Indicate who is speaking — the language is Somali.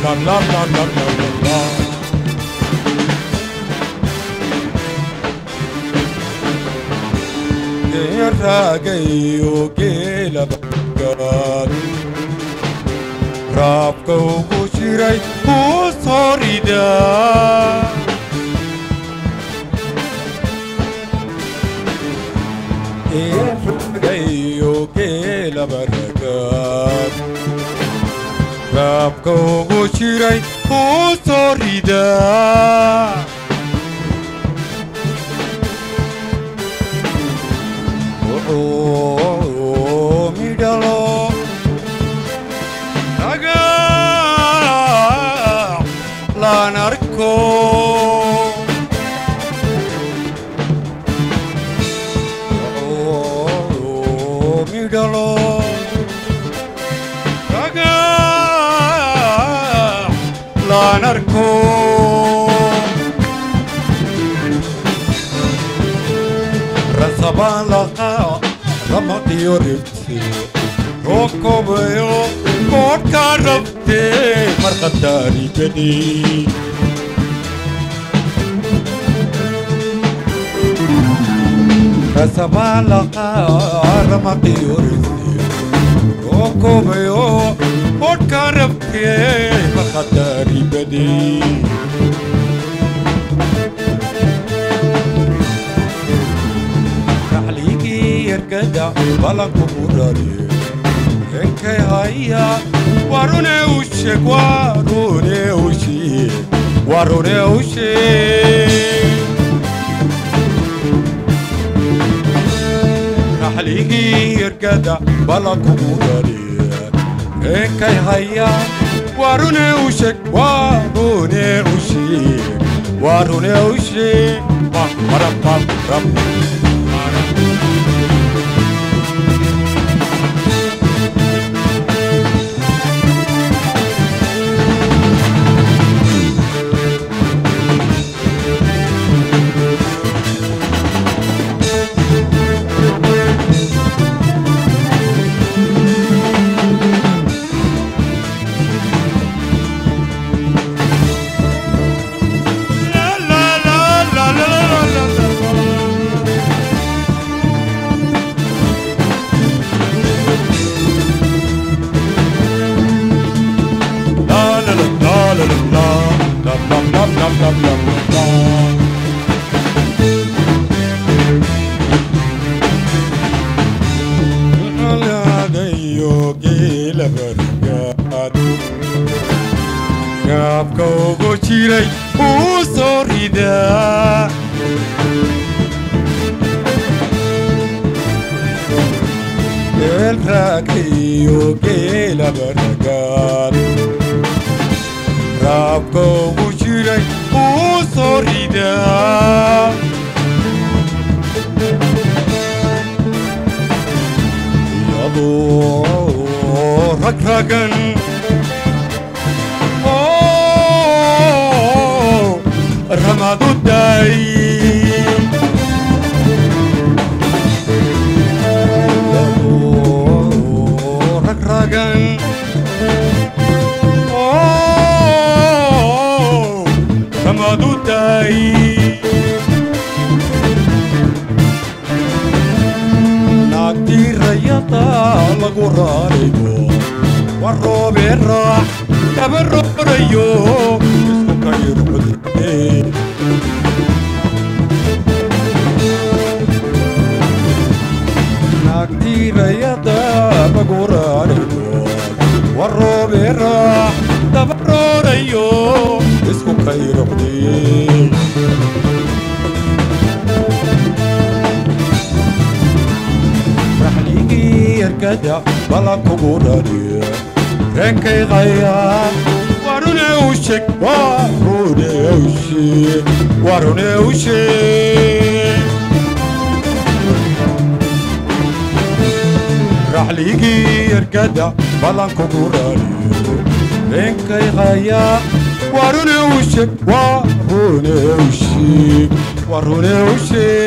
Speaker 1: la la la la la la. Raagayo geela bakkaad raabka ugu jiray kuu soo ridaa raagayo geela bakkaad raabka ugu jiray kuu soo ridaa midhalo naga laan arko midhalo naga laan arko rasabaan laqaa Ramadio rifti, roko bayo, kodka rafte, markatari bedi. Kasabala ka, Ramadio rifti, roko bayo, kodka rafte, markatari bedi. Yerkada balanku murari Enke haya warune ushe warune ushe Nahligi yerkada balanku murari Enke haya warune ushe warune ushe Maram ergada balanku gurariye renkay qaya warune ushik warune ushik warune ushik rahligi ergada balanku gurariye renkay qaya warune ushik warune ushik warune ushik